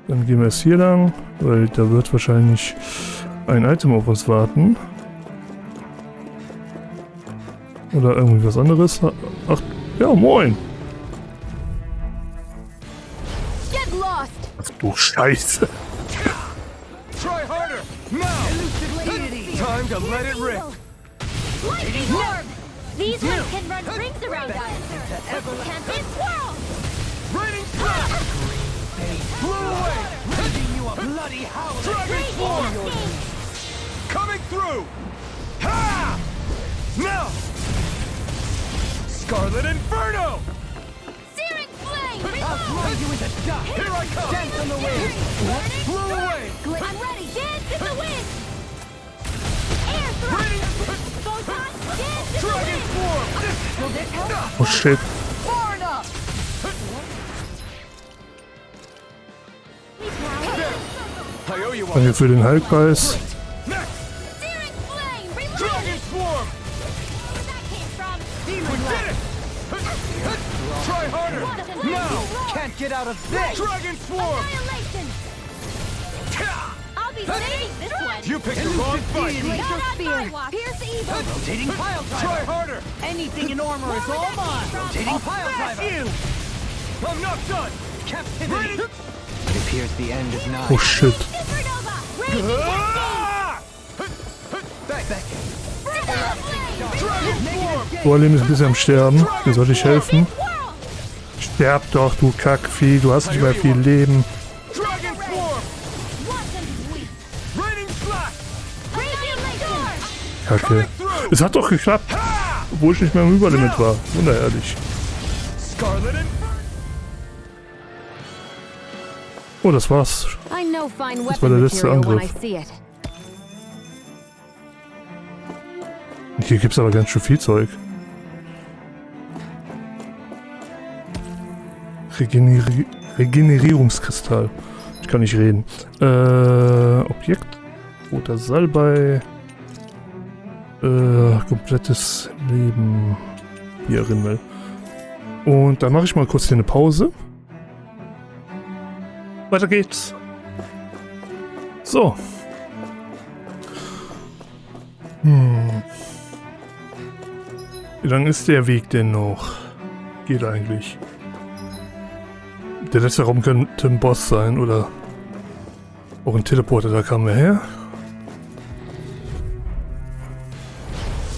Dann gehen wir erst hier lang, weil da wird wahrscheinlich ein Item auf uns warten. Oder irgendwie was anderes. Ach, ja, moin. Ach du Scheiße. These ones can run rings around us. Can't be swirled. Raining flash! Flew away! Making you a bloody howl! Dragon form! Coming through! Ha! Now! Scarlet Inferno! Searing flame! I'll throw you into dust! Here I come! Dance on the wind! Flew away! I'm ready! Dance in the wind! Air thrust! Photon! Dance in the Dragon wind! form! Will this help? Oh shit. Far enough! I owe you one. Danke für den Heilpreis. Next! Searing flame! Reload! Dragon form! Where that came from? We did it! Try harder! Now! Can't get out of this! Dragon swarm! Annihilation! I'll be saving this one! You picked the wrong fight! Not on my watch! Pierce evil! Rotating pile driver! Try harder! Anything in armor is all mine! Rotating pile driver! You! I'm not done! Captivity! It appears the end is nigh. Oh shit. Supernova! Raging Ah! Back! Dragon form! Vorleben ist ein bisschen am Sterben. Wie soll ich helfen? Whirl! Sterb doch, du Kackvieh. Du hast nicht mehr viel Leben. Dragon form! Watch and sweep! Raining flash! Annihilation! Kacke. Es hat doch geklappt. Obwohl ich nicht mehr im Überlimit war. Wunderherrlich. Scarlet Inferno! Oh, das war's. I know fine Das war der letzte Angriff. see it. Hier gibt's aber ganz schön viel Zeug. Regenerierungskristall. Ich kann nicht reden. Objekt. Roter Salbei. Komplettes Leben. Hier, Rinnwell. Und dann mache ich mal kurz hier eine Pause. Weiter geht's. So. Wie lang ist der Weg denn noch? Geht eigentlich. Der letzte Raum könnte ein Boss sein oder auch ein Teleporter, da kamen wir her.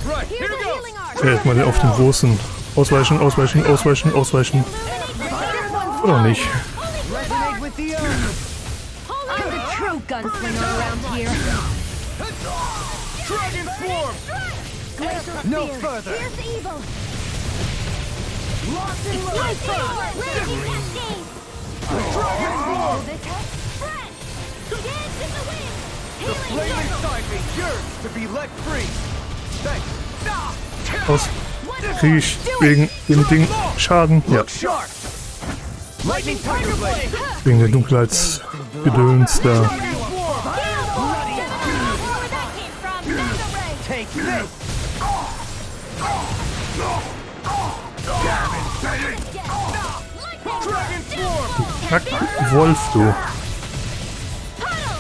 Right, here goes! Mal auf den großen. Ausweichen, ausweichen, ausweichen, ausweichen. Oder nicht. Resonate with the earth! I'm the true gunslinger around here. Dragon swarm! No further! Pierce evil! Locked and Pierce loaded! evil! Raging cascade! Dragon swarm! This help? Fresh! Dance in the wind! The flame Healing inside me yearns to be let free! Thanks! Aus. Kriege ich wegen dem Ding Schaden? Ja. Look sharp! Lightning Tiger Blade! Wegen der Dunkelheitsgedöns da. Where that came from? Mega ray! Take this! Dragon swarm! Kack, Wolf, du. Puddle!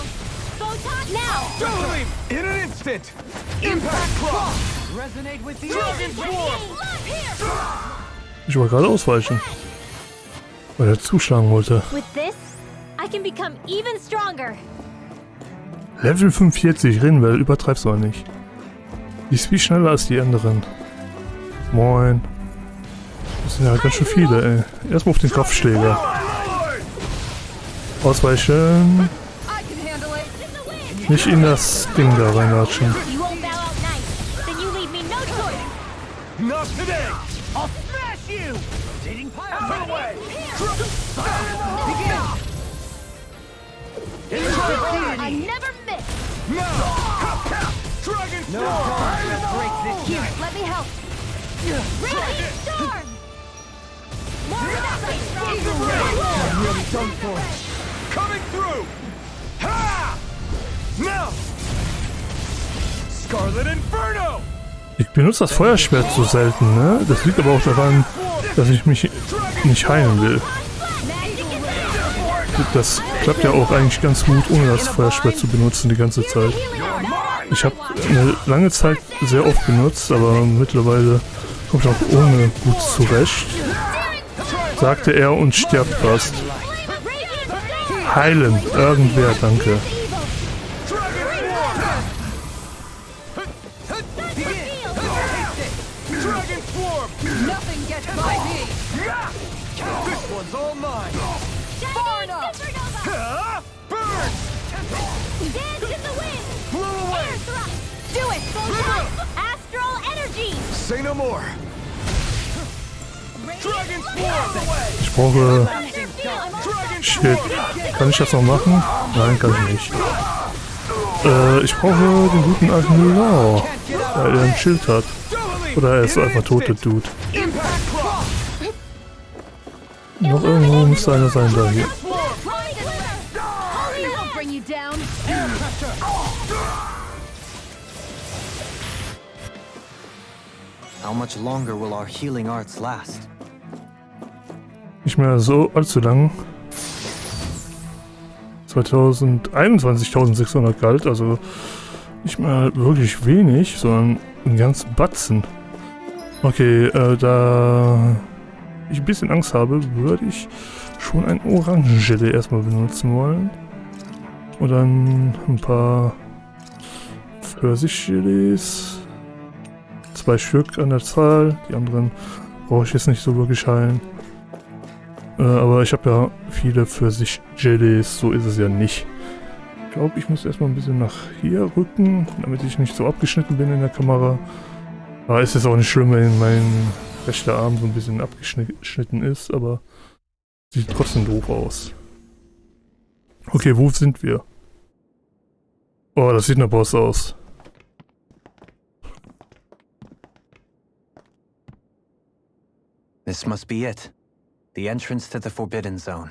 Photon now! Double him! In an instant! Impact cross! Resonate with the Dragon swarm! Love here! Ich wollte gerade ausweichen. Weil er zuschlagen wollte. With this, I can become even stronger. Level 45, Rinnwell, übertreibst du auch nicht. Die ist viel schneller als die anderen. Moin. Das sind ja ganz schön viele, ey. Erstmal auf den Kopfschläger. Ausweichen. I can handle it. In the wind! Nicht in das Ding da reinlatschen. You won't bow out nice. Then you leave me no choice. Not today! I'll smash you! Rotating pile! Out of the way! Begin! I never miss. No! Dragon swarm! Here, let me help. Raging storm. More of that light I'm really done for. Coming through! Ha! Now! Scarlet Inferno! Ich benutze das Feuerschwert so selten, ne? Das liegt aber auch daran, dass ich mich nicht heilen will. Magic is das klappt ja auch eigentlich ganz gut, ohne das Feuerschwert zu benutzen die ganze Zeit. Ich habe eine lange Zeit sehr oft benutzt, aber mittlerweile komme ich auch ohne gut zurecht. Sagte er und stirbt fast. Heilen, irgendwer, danke. Nothing gets by me. This one's all mine. Far enough. Burn! Dance in the wind! Blew away. Air thrust! Do it, Photon! Astral energy! Say no more. Dragon Swarm away. Ich brauche... Thunder field! Shit. Kann ich das noch machen? Nein, kann ich nicht. Ich brauche den guten alten Law, weil er ein Schild hat. Oder er ist einfach tot, der Dude. Noch irgendwo muss einer sein da hier. That'll bring you down! How much longer will our healing arts last? Nicht mehr so allzu lang. 21.600 galt, also nicht mehr wirklich wenig, sondern ein ganzen Batzen. Okay, da ich ein bisschen Angst habe, würde ich schon ein Orangengelee erstmal benutzen wollen. Und dann ein paar Pfirsichgelees. 2 Stück an der Zahl, die anderen brauche ich jetzt nicht so wirklich heilen. Aber ich habe ja viele Pfirsich-Gelees, so ist es ja nicht. Ich glaube, ich muss erstmal ein bisschen nach hier rücken, damit ich nicht so abgeschnitten bin in der Kamera. Aber es ist auch nicht schlimm, wenn mein rechter Arm so ein bisschen abgeschnitten ist, aber sieht trotzdem doof aus. Okay, wo sind wir? Oh, das sieht nach Boss aus. This must be it. The entrance to the Forbidden Zone.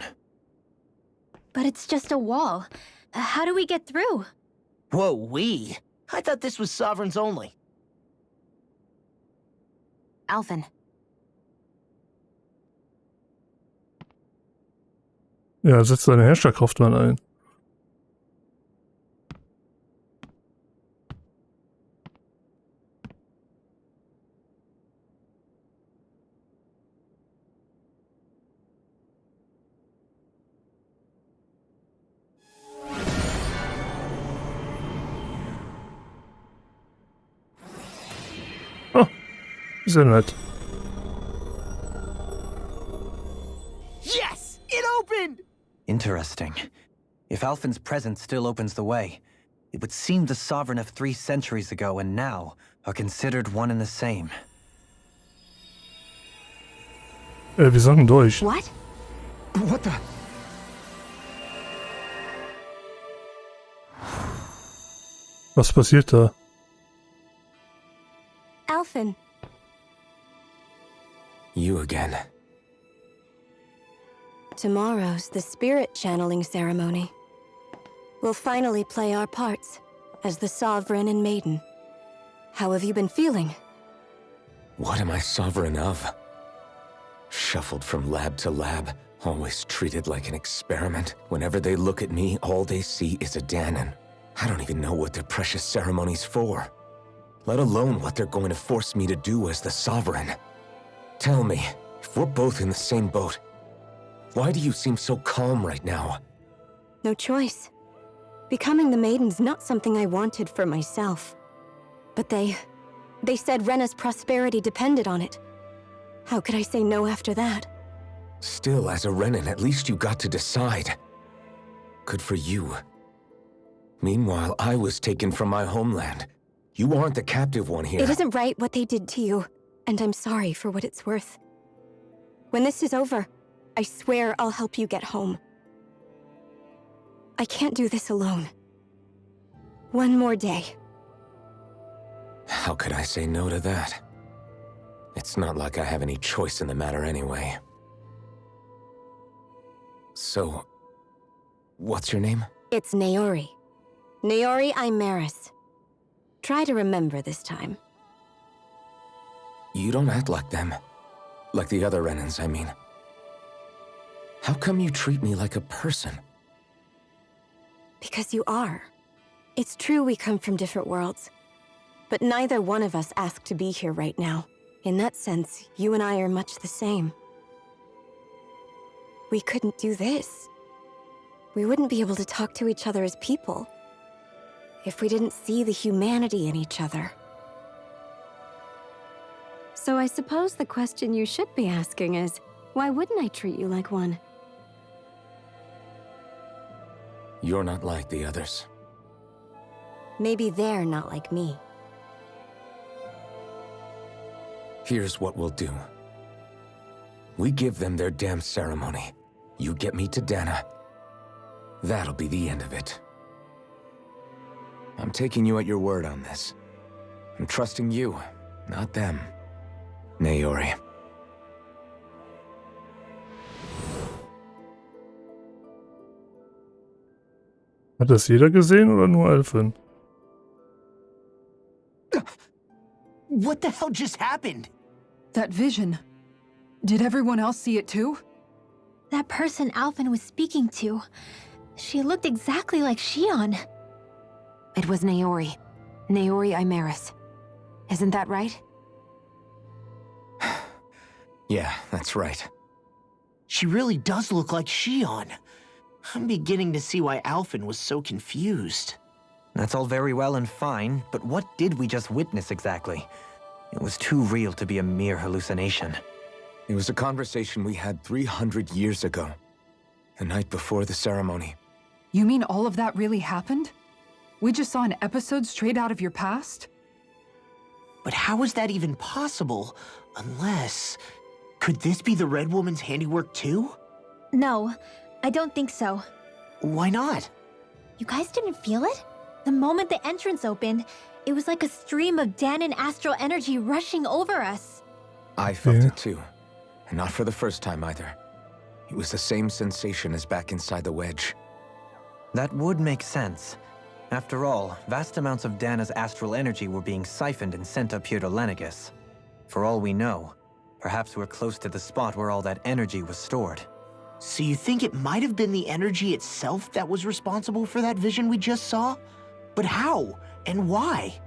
But it's just a wall. How do we get through? Whoa, we? I thought this was sovereigns only. Alphen. Ja, setzt seine Herrscherkraft mal ein. Sehr nett. Yes! It opened! Interesting. If Alphen's presence still opens the way, it would seem the sovereign of 3 centuries ago and now are considered one and the same. Wir sagen Deutsch. What? What the? Was passiert da? Alphen. You again. Tomorrow's the spirit channeling ceremony. We'll finally play our parts as the Sovereign and Maiden. How have you been feeling? What am I sovereign of? Shuffled from lab to lab, always treated like an experiment. Whenever they look at me, all they see is a Danon. I don't even know what their precious ceremony's for. Let alone what they're going to force me to do as the Sovereign. Tell me, if we're both in the same boat, why do you seem so calm right now? No choice. Becoming the Maiden's not something I wanted for myself. But they said Rena's prosperity depended on it. How could I say no after that? Still, as a Renan, at least you got to decide. Good for you. Meanwhile, I was taken from my homeland. You aren't the captive one here. It isn't right what they did to you, and I'm sorry for what it's worth. When this is over, I swear I'll help you get home. I can't do this alone. One more day. How could I say no to that? It's not like I have any choice in the matter anyway. So, what's your name? It's Naori. Naori Imaris. Try to remember this time. You don't act like them. Like the other Renans, I mean. How come you treat me like a person? Because you are. It's true we come from different worlds, but neither one of us asked to be here right now. In that sense, you and I are much the same. We couldn't do this. We wouldn't be able to talk to each other as people if we didn't see the humanity in each other. So I suppose the question you should be asking is, why wouldn't I treat you like one? You're not like the others. Maybe they're not like me. Here's what we'll do. We give them their damn ceremony. You get me to Dana. That'll be the end of it. I'm taking you at your word on this. I'm trusting you, not them. Naori. Hat das jeder gesehen oder nur Alphen? What the hell just happened? That vision. Did everyone else see it too? That person Alphen was speaking to, she looked exactly like Shion. It was Naori. Naori Imaris. Isn't that right? Yeah, that's right. She really does look like Shion. I'm beginning to see why Alphen was so confused. That's all very well and fine, but what did we just witness exactly? It was too real to be a mere hallucination. It was a conversation we had 300 years ago. The night before the ceremony. You mean all of that really happened? We just saw an episode straight out of your past? But how is that even possible? Unless... Could this be the Red Woman's handiwork too? No, I don't think so. Why not? You guys didn't feel it? The moment the entrance opened, it was like a stream of Danon astral energy rushing over us. I felt it too. And not for the first time either. It was the same sensation as back inside the wedge. That would make sense. After all, vast amounts of Dana's astral energy were being siphoned and sent up here to Lenegus. For all we know, perhaps we're close to the spot where all that energy was stored. So you think it might have been the energy itself that was responsible for that vision we just saw? But how? And why?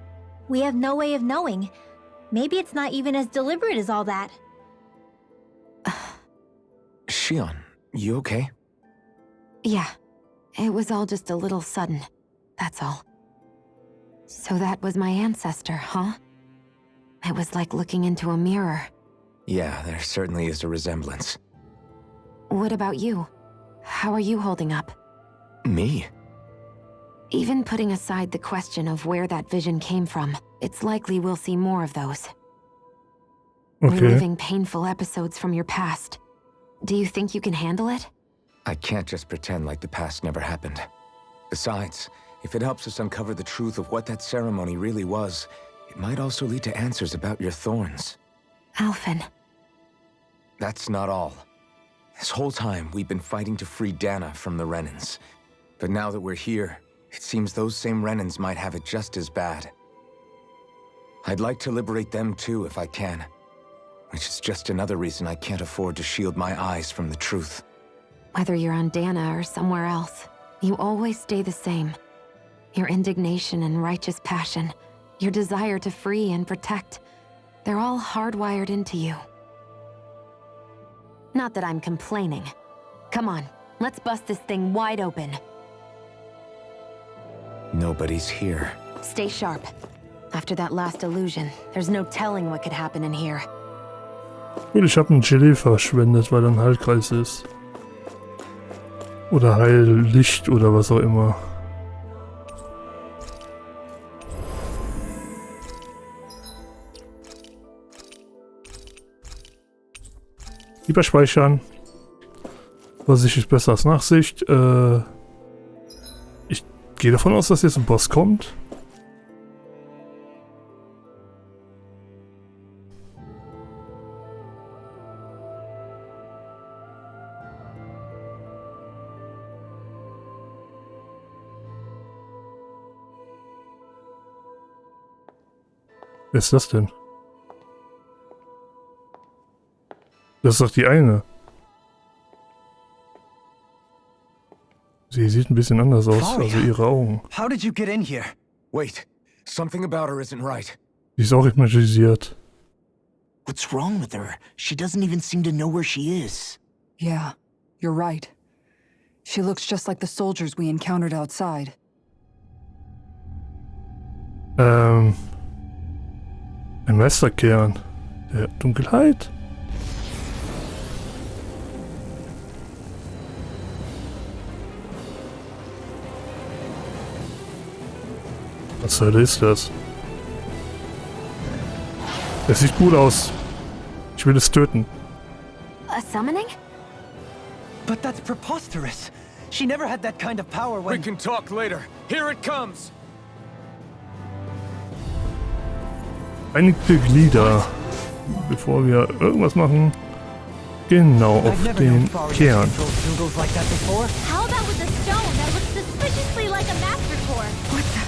We have no way of knowing. Maybe it's not even as deliberate as all that. Shion, you okay? Yeah. It was all just a little sudden. That's all. So that was my ancestor, huh? It was like looking into a mirror. Yeah, there certainly is a resemblance. What about you? How are you holding up? Me? Even putting aside the question of where that vision came from, it's likely we'll see more of those. Okay. Reliving painful episodes from your past. Do you think you can handle it? I can't just pretend like the past never happened. Besides, if it helps us uncover the truth of what that ceremony really was, it might also lead to answers about your thorns. Alphen. That's not all. This whole time, we've been fighting to free Dana from the Renans. But now that we're here, it seems those same Renans might have it just as bad. I'd like to liberate them too if I can. Which is just another reason I can't afford to shield my eyes from the truth. Whether you're on Dana or somewhere else, you always stay the same. Your indignation and righteous passion, your desire to free and protect, they're all hardwired into you. Not that I'm complaining. Come on, let's bust this thing wide open. Nobody's here. Stay sharp. After that last illusion, there's no telling what could happen in here. Gut, ich habe ein Gelee verschwendet, weil da ein Heilkreis ist. Oder Heillicht oder was auch immer. Lieber speichern. Vorsicht ist besser als Nachsicht. Ich gehe davon aus, dass jetzt ein Boss kommt. Wer ist das denn? Das ist doch die eine. Sie sieht ein bisschen anders aus, also ihre Augen. How did you get in here? Wait, something about her isn't right. Sie ist auch hypnotisiert. What's wrong with her? She doesn't even seem to know where she is. Yeah, you're right. She looks just like the soldiers we encountered outside. Ein Meisterkern der Dunkelheit. Was zur Hölle ist das? Es sieht gut aus. Ich will es töten. A summoning? But that's preposterous. She never had that kind of power We when... can talk later. Here it comes. Einigte Glieder. Bevor wir irgendwas machen. Genau, auf den Kern. Like that before. How about with the stone that looks suspiciously like a master core? What the?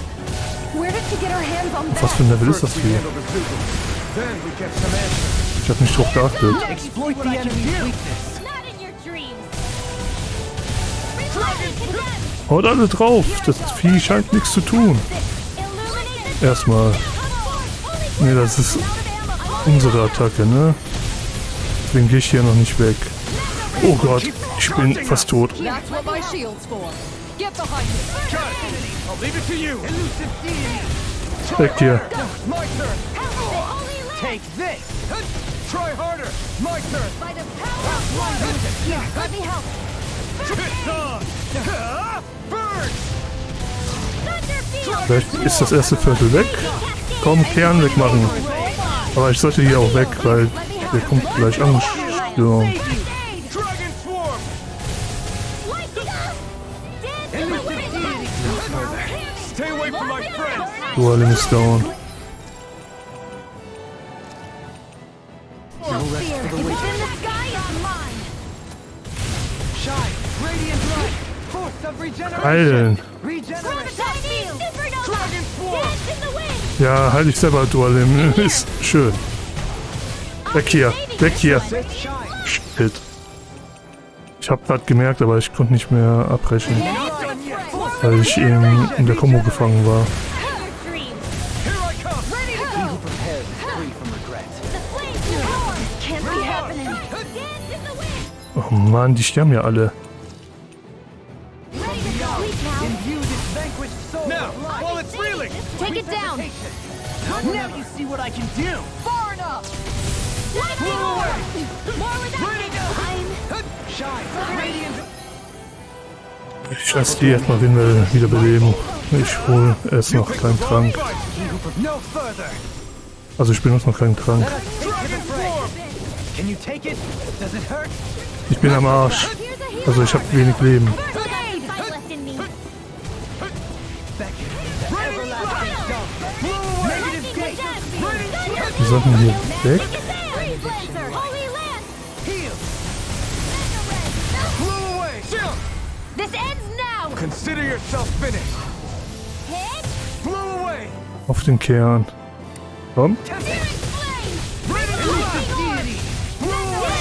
Where did she get her hands on Was that? für ein Level ist das hier? Then we get some answers. Ich hab nicht drauf geachtet. Exploit the enemy's weakness. Not in your dreams. Reloading condemned. Haut alle drauf. Das Vieh scheint nichts zu tun. Illuminate. Erstmal. Ne, das ist unsere Attacke, ne? Deswegen gehe ich hier noch nicht weg. Oh Gott, ich bin fast tot. That's what my shield's for. Get behind me. Got it. I'll leave it to you. Weg hier. My turn. Take this. Try harder. My turn. By the power of one. Here, let me help. It's on. Burn. Thunderfield. Vielleicht ist das erste Viertel weg. Komm, Kern wegmachen. Aber ich sollte hier auch weg, weil der kommt gleich angestürmt. Dragon swarm. Stay away from my friends. Dualim ist down. No fear. If it's in the sky, it's mine. Shine. Radiant light. Force of regeneration. Heilen. Regeneration. Dragon Dance in the wind. Ja, heil dich selber, Dualim. Ist schön. Weg hier. Weg hier. Shit. Ich hab grad gemerkt, aber ich konnte nicht mehr abbrechen. Weil ich eben in der Kombo gefangen war. Dreams. Here I come. Ready to go. Prepared, free from regret. The flames will roar. Can't be happening. Dance in the wind. Oh Mann, die sterben ja alle. Ready to go. Sleep now. Imbue its vanquished soul. Now, while it's reeling. Take it down. Now you see what I can do. Far enough. More without time. Shine. Radiant. Ich lasse die erstmal wiederbeleben. Ich hole erst noch keinen Trank. No further. Also ich benutze noch keinen Trank. Can you take it? Does it hurt? Ich bin am Arsch. Also ich habe wenig Leben. Still got some fight left in me. Everlasting dump. Negative gate. Wir sollten hier weg. Freeze Lancer. Holy Lance. Heal. Blew away. This ends now. Consider yourself finished. Hit. Blew away. Auf den Kern. Komm. Searing flame. Elusive deity. Blew away.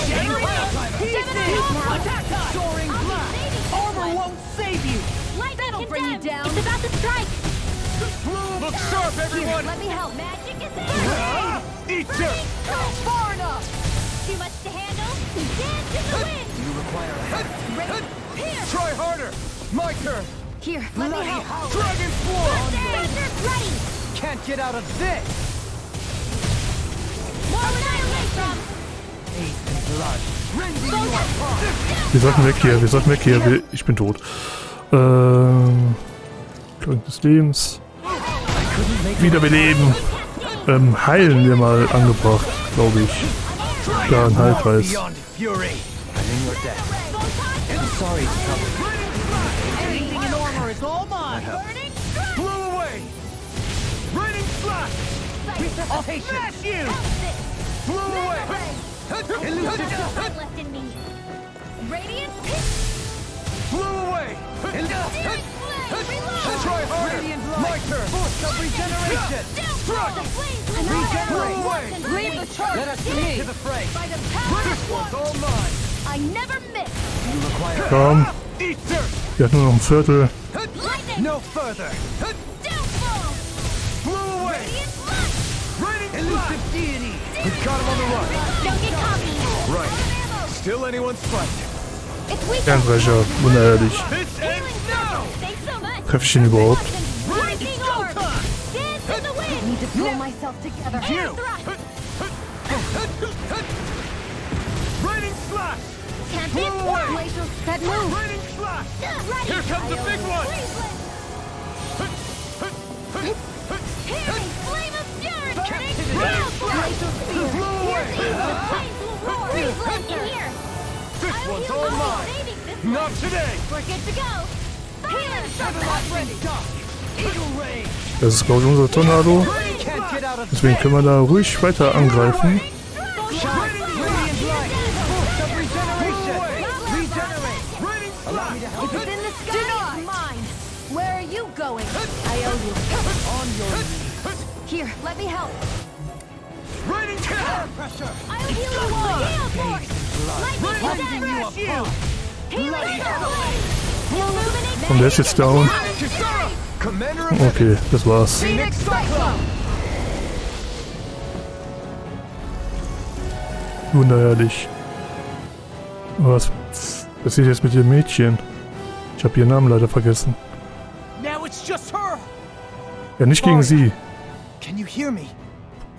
Soaring blast. Armor won't save you. That'll bring you down. It's about to strike. Look sharp, everyone. Let me help. Magic is in. Eater. Far enough. Too much to handle. Dance in the wind. You require a hand. Here. Try harder. My turn. Here. Let me help. Dragon swarm. Thunder's ready. Can't get out of this. More annihilation. Hate and blood. Rending you apart. Wir sollten weg hier. Wir sollten weg hier. Ich bin tot. Krank des Lebens. Wiederbeleben. Heilen wir mal angebracht, glaube ich. Ja, ein Heilkreis. Beyond fury. And in your death. I'm sorry to trouble you. Anything in armor is all mine. Blew away. Raining slash. I'll smash you. Blew away. Elusive Fight left in me. Radiant. Blew away. Try harder. Radiant My light. turn. Force of regeneration. Struck. The flames will Regenerate. Leave the church. Let us meet to the fray. By the power This of one's one. all mine. I never miss. You require Komm. Eater. Wir hatten nur noch ein Viertel. No further. Blew away. Elusive deity. We caught him on the run. Don't get cocky. Right. Still anyone's fight. It's weak. Kernbrecher, unehrlich. This ends now. Thanks so much. Treffe ich ihn überhaupt? Lightning orb. Dance in the wind. Need to pull myself together. You. Raining slash. Can't Blow away. Glacial that move. Raining slash. Here comes the big one. Flame of fury. Raining slash. Blow away. In here. This one's all mine. Not today. We're good to go. Fire! Eagle ray. Das ist, glaube ich, unser Tornado. Can't get out of Deswegen können wir da ruhig weiter angreifen. Radiant light. Force of regeneration. Regenerate. Raining slash. If it's in the sky, it's mine. Where are you going? I owe you. On your knees. Here, let me help. Raining air pressure. I'll heal you all. Heal force. Lightning Raining you apart. Healing illuminate. Und der ist jetzt down. Kisara. Commander of Okay, das war's. Phoenix Cyclone. Unehrlich. Was passiert jetzt mit dem Mädchen? Ich habe ihren Namen leider vergessen. Now it's just her. Ja, nicht gegen sie. Can you hear me?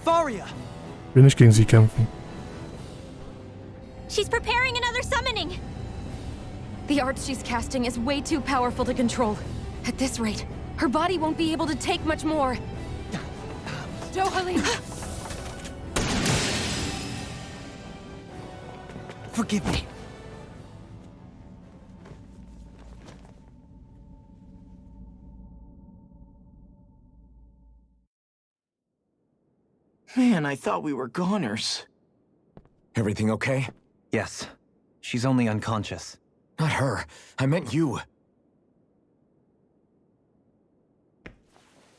Faria. Ich will nicht gegen sie kämpfen. She's preparing another summoning. The art she's casting is way too powerful to control. At this rate, her body won't be able to take much more. Dohalim! Forgive me. Man, I thought we were goners. Everything okay? Yes. She's only unconscious. Not her. I meant you.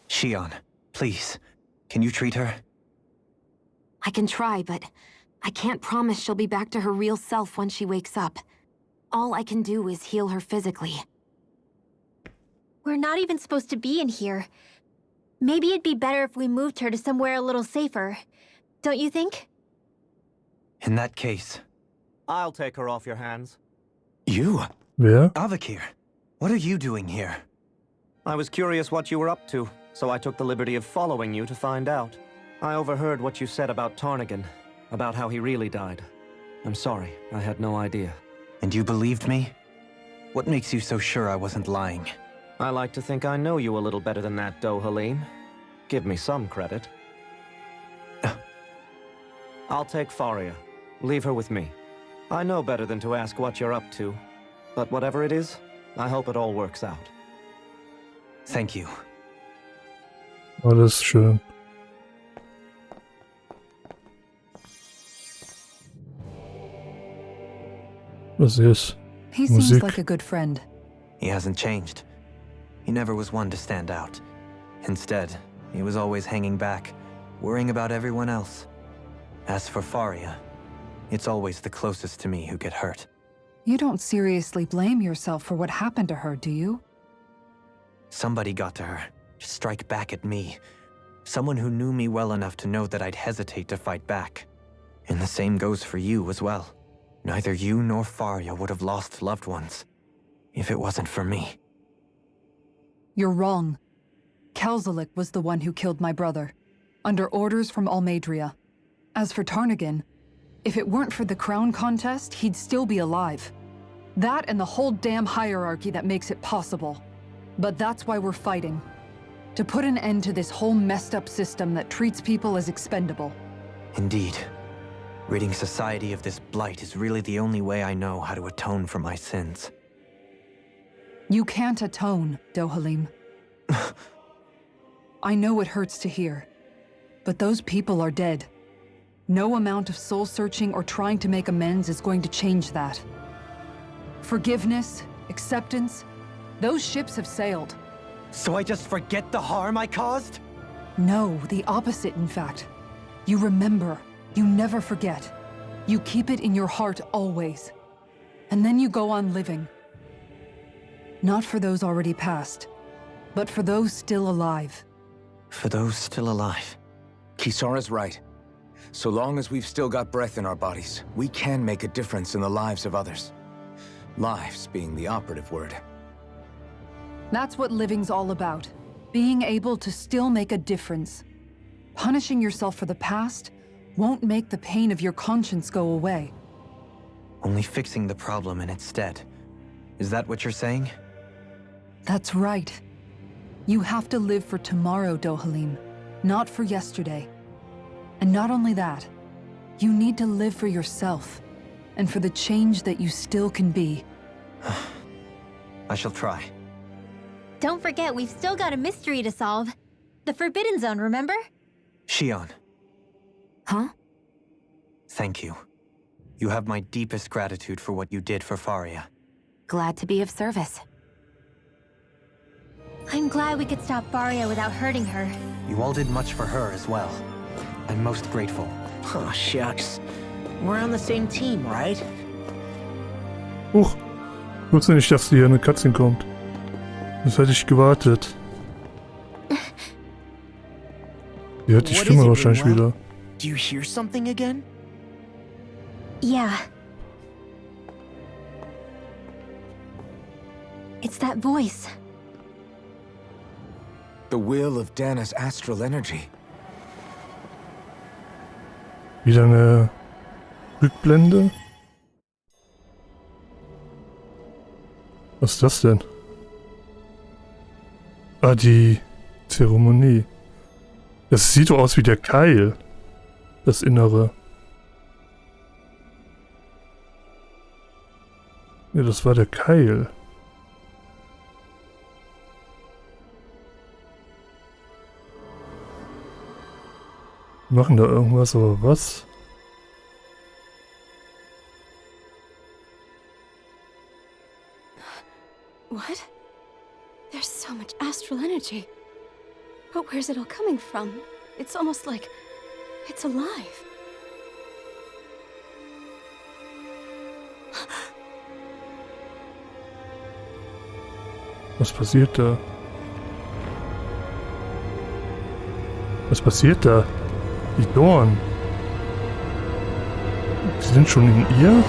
Shion, please. Can you treat her? I can try, but I can't promise she'll be back to her real self when she wakes up. All I can do is heal her physically. We're not even supposed to be in here. Maybe it'd be better if we moved her to somewhere a little safer. Don't you think? In that case, I'll take her off your hands. you? Wer? Avakir, what are you doing here? I was curious what you were up to, so I took the liberty of following you to find out. I overheard what you said about Tarnigan, about how he really died. I'm sorry, I had no idea. And you believed me? What makes you so sure I wasn't lying? I like to think I know you a little better than that, Dohalim. Give me some credit. I'll take Faria. Leave her with me. I know better than to ask what you're up to. But whatever it is, I hope it all works out. Thank you. Alles schön. Was ist? He seems Musik. like a good friend. He hasn't changed. He never was one to stand out. Instead, he was always hanging back, worrying about everyone else. As for Faria, it's always the closest to me who get hurt. You don't seriously blame yourself for what happened to her, do you? Somebody got to her, to strike back at me. Someone who knew me well enough to know that I'd hesitate to fight back. And the same goes for you as well. Neither you nor Faria would have lost loved ones, if it wasn't for me. You're wrong. Kelzelik was the one who killed my brother, under orders from Almadria. As for Tarnigan, if it weren't for the crown contest, he'd still be alive. That and the whole damn hierarchy that makes it possible. But that's why we're fighting. To put an end to this whole messed up system that treats people as expendable. Indeed. Ridding society of this blight is really the only way I know how to atone for my sins. You can't atone, Dohalim. I know it hurts to hear, but those people are dead. No amount of soul-searching or trying to make amends is going to change that. Forgiveness, acceptance, those ships have sailed. So I just forget the harm I caused? No, the opposite, in fact. You remember. You never forget. You keep it in your heart always. And then you go on living. Not for those already passed, but for those still alive. For those still alive. Kisara's right. So long as we've still got breath in our bodies, we can make a difference in the lives of others. Lives being the operative word. That's what living's all about. Being able to still make a difference. Punishing yourself for the past won't make the pain of your conscience go away. Only fixing the problem in its stead. Is that what you're saying? That's right. You have to live for tomorrow, Dohalim, not for yesterday. And not only that, you need to live for yourself, and for the change that you still can be. I shall try. Don't forget, we've still got a mystery to solve. The Forbidden Zone, remember? Shion, Huh? thank you. You have my deepest gratitude for what you did for Faria. Glad to be of service. I'm glad we could stop Faria without hurting her. You all did much for her as well. I'm most grateful. Oh, shucks. We're on the same team, right? Huch. Ich wusste nicht, dass hier eine Cutscene kommt. Das hätte ich gewartet. Die hört die What Stimme is it, wahrscheinlich Rinwell? wieder. Do you hear something again? Yeah. It's that voice. The will of Dana's astral energy. Wieder eine Rückblende. Was ist das denn? Ah, die Zeremonie. Das sieht doch aus wie der Keil. Das Innere. Ja, das war der Keil. Die machen da irgendwas, aber was? What? There's so much astral energy. But where's it all coming from? It's almost like it's alive. Was passiert da? Was passiert da? Die Dorn. Sie sind schon in ihr?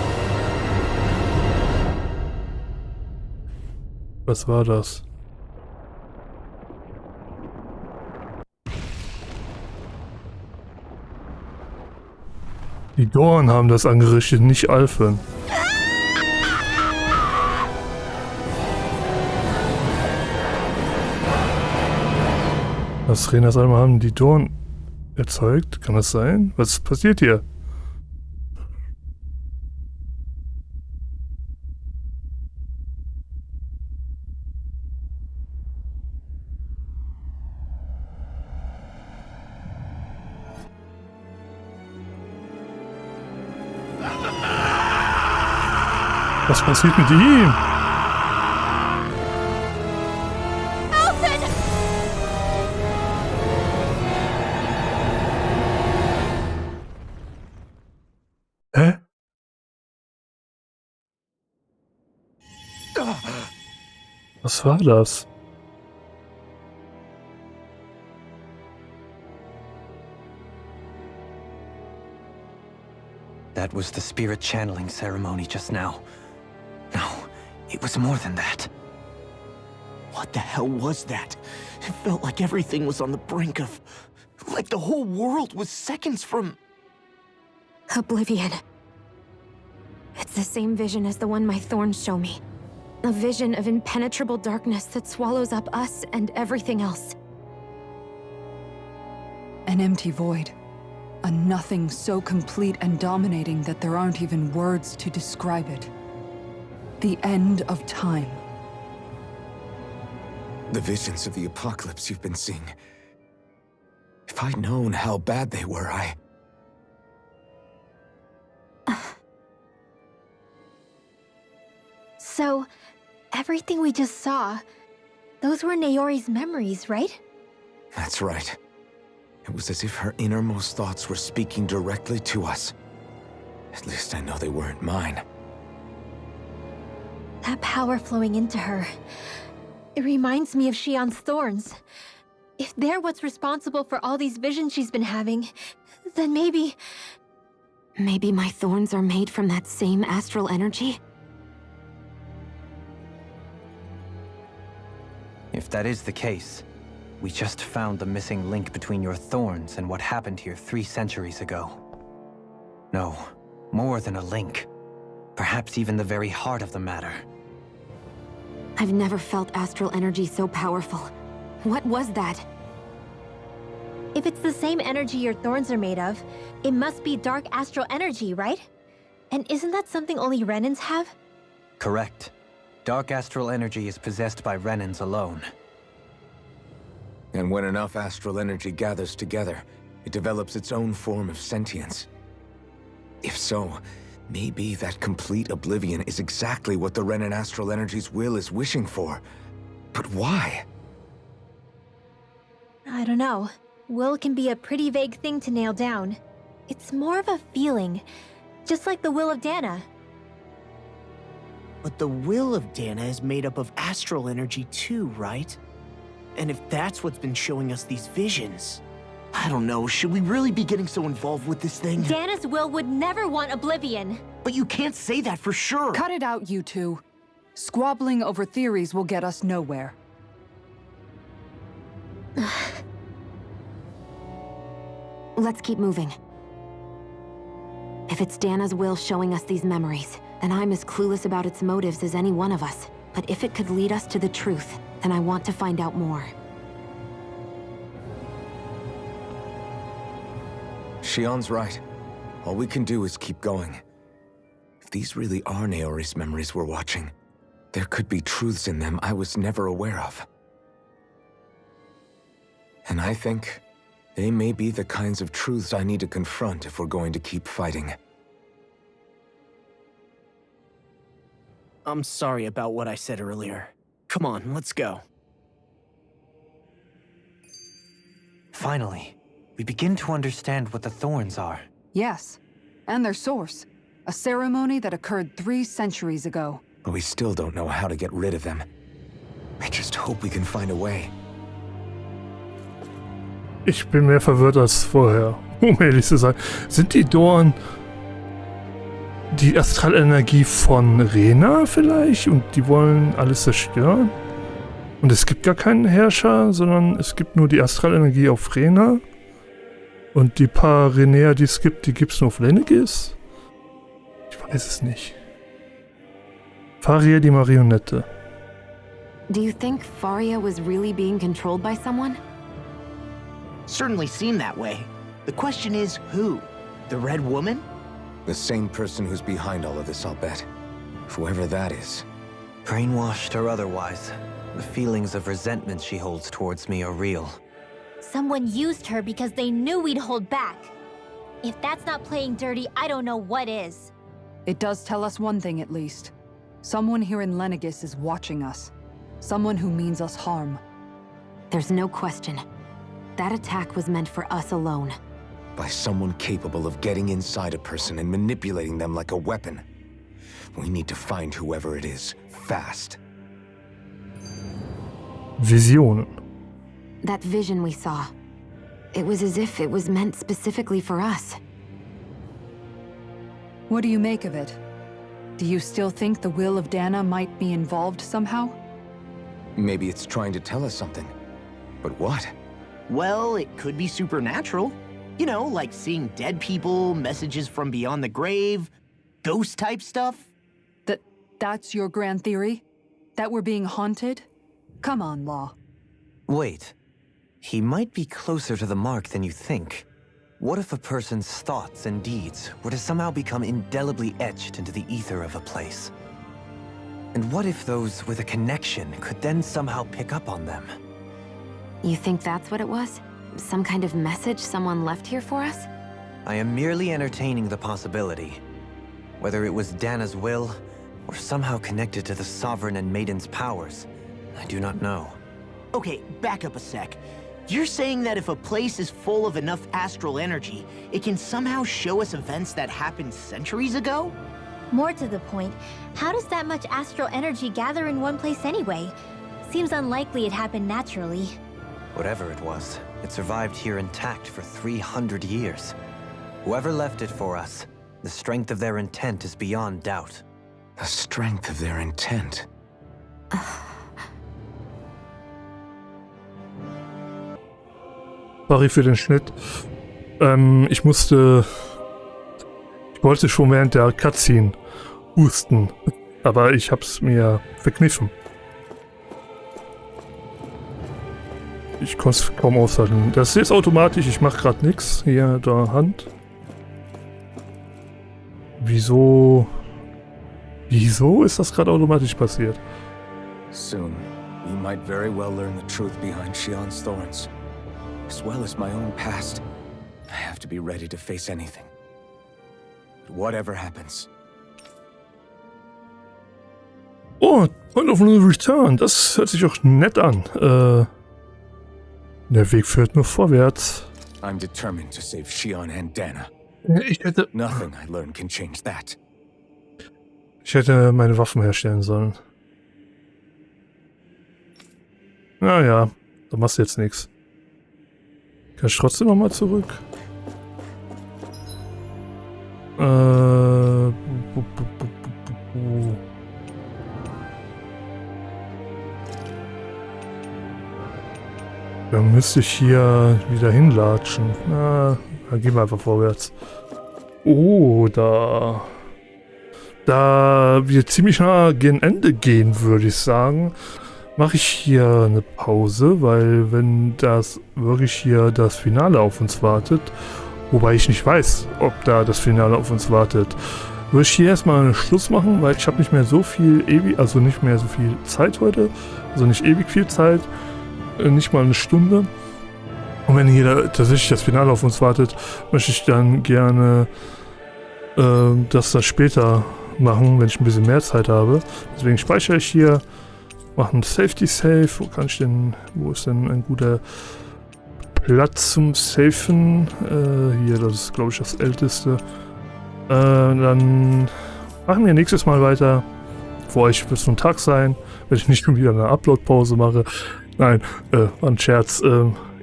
Was war das? Die Dorn haben das angerichtet, nicht Alphen. Was Renas einmal haben die Dorn erzeugt? Kann das sein? Was passiert hier? Was passiert mit ihm? Hä? Was war das? That was the spirit channeling ceremony just now. No, it was more than that. What the hell was that? It felt like everything was on the brink of... like the whole world was seconds from... Oblivion. It's the same vision as the one my thorns show me. A vision of impenetrable darkness that swallows up us and everything else. An empty void. A nothing so complete and dominating that there aren't even words to describe it. The end of time. The visions of the apocalypse you've been seeing. If I'd known how bad they were, So, everything we just saw, those were Naori's memories, right? That's right. It was as if her innermost thoughts were speaking directly to us. At least I know they weren't mine. That power flowing into her. It reminds me of Xion's thorns. If they're what's responsible for all these visions she's been having, then maybe... Maybe my thorns are made from that same astral energy? If that is the case, we just found the missing link between your thorns and what happened here 3 centuries ago. No, more than a link. Perhaps even the very heart of the matter. I've never felt astral energy so powerful. What was that? If it's the same energy your thorns are made of, it must be dark astral energy, right? And isn't that something only Renans have? Correct. Dark astral energy is possessed by Renans alone. And when enough astral energy gathers together, it develops its own form of sentience. If so, maybe that complete oblivion is exactly what the Renan astral energy's will is wishing for. But why? I don't know. Will can be a pretty vague thing to nail down. It's more of a feeling, just like the will of Dana. But the will of Dana is made up of astral energy too, right? And if that's what's been showing us these visions... I don't know, should we really be getting so involved with this thing? Dana's will would never want oblivion. But you can't say that for sure! Cut it out, you two. Squabbling over theories will get us nowhere. Let's keep moving. If it's Dana's will showing us these memories, then I'm as clueless about its motives as any one of us. But if it could lead us to the truth, then I want to find out more. Xion's right. All we can do is keep going. If these really are Naori's memories we're watching, there could be truths in them I was never aware of. And I think they may be the kinds of truths I need to confront if we're going to keep fighting. I'm sorry about what I said earlier. Come on, let's go. Finally, we begin to understand what the thorns are. Yes, and their source. A ceremony that occurred 3 centuries ago. But we still don't know how to get rid of them. I just hope we can find a way. Ich bin mehr verwirrt als vorher, um ehrlich zu sein. Sind die Dorn die Astralenergie von Rena vielleicht? Und die wollen alles zerstören? Und es gibt gar keinen Herrscher, sondern es gibt nur die Astralenergie auf Rena? Und die paar Renäer, die es gibt, die gibt es nur auf Lenegis? Ich weiß es nicht. Faria die Marionette. Do you think Faria was really being controlled by someone? Certainly seemed that way. The question is, who? The Red Woman? The same person who's behind all of this, I'll bet. Whoever that is. Brainwashed or otherwise, the feelings of resentment she holds towards me are real. Someone used her because they knew we'd hold back. If that's not playing dirty, I don't know what is. It does tell us one thing at least. Someone here in Lenegis is watching us. Someone who means us harm. There's no question. That attack was meant for us alone. By someone capable of getting inside a person and manipulating them like a weapon. We need to find whoever it is, fast. Visionen. That vision we saw. It was as if it was meant specifically for us. What do you make of it? Do you still think the will of Dana might be involved somehow? Maybe it's trying to tell us something. But what? Well, it could be supernatural. You know, like seeing dead people, messages from beyond the grave, ghost-type stuff. That's your grand theory? That we're being haunted? Come on, Law. Wait. He might be closer to the mark than you think. What if a person's thoughts and deeds were to somehow become indelibly etched into the ether of a place? And what if those with a connection could then somehow pick up on them? You think that's what it was? Some kind of message someone left here for us? I am merely entertaining the possibility. Whether it was Dana's will, or somehow connected to the Sovereign and Maiden's powers, I do not know. Okay, back up a sec. You're saying that if a place is full of enough astral energy, it can somehow show us events that happened centuries ago? More to the point, how does that much astral energy gather in one place anyway? Seems unlikely it happened naturally. Whatever it was, it survived here intact for 300 years. Whoever left it for us, the strength of their intent is beyond doubt. The strength of their intent. Sorry für den Schnitt. Ich wollte schon während der Cutscene husten, aber ich hab's mir verkniffen. Ich konnte es kaum aushalten. Das ist automatisch, ich mache gerade nichts. Hier, da, Hand. Wieso ist das gerade automatisch passiert? Soon, you might very well learn the truth behind Shion's thorns, as well as my own past. I have to be ready to face anything. But whatever happens. Oh, Point of No Return. Das hört sich auch nett an. Der Weg führt nur vorwärts. I'm determined to save Shion and Dana. Nothing I learn can change that. Ich hätte meine Waffen herstellen sollen. Naja, da machst du jetzt nichts. Kann ich trotzdem nochmal zurück? Dann müsste ich hier wieder hinlatschen. Na, dann gehen wir einfach vorwärts. Oh, da wir ziemlich nah gegen Ende gehen, würde ich sagen, mache ich hier eine Pause, weil wenn das wirklich hier das Finale auf uns wartet, wobei ich nicht weiß, ob da das Finale auf uns wartet, würde ich hier erstmal einen Schluss machen, weil ich habe nicht mehr so viel Zeit heute, also nicht ewig viel Zeit, nicht mal eine Stunde. Und wenn hier tatsächlich das Finale auf uns wartet, möchte ich dann gerne das später machen, wenn ich ein bisschen mehr Zeit habe. Deswegen speichere ich hier, mache einen Safety Save. Wo ist denn ein guter Platz zum Safen? Hier, das ist glaube ich das älteste. Dann machen wir nächstes Mal weiter. Für euch wird es ein Tag sein, wenn ich nicht schon wieder eine Upload-Pause mache. Nein, war ein Scherz.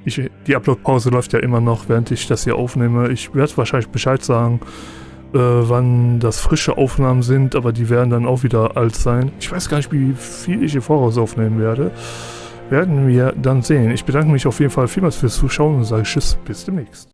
Die Upload-Pause läuft ja immer noch, während ich das hier aufnehme. Ich werde wahrscheinlich Bescheid sagen, wann das frische Aufnahmen sind, aber die werden dann auch wieder alt sein. Ich weiß gar nicht, wie viel ich hier voraus aufnehmen werde. Werden wir dann sehen. Ich bedanke mich auf jeden Fall vielmals fürs Zuschauen und sage Tschüss, bis demnächst.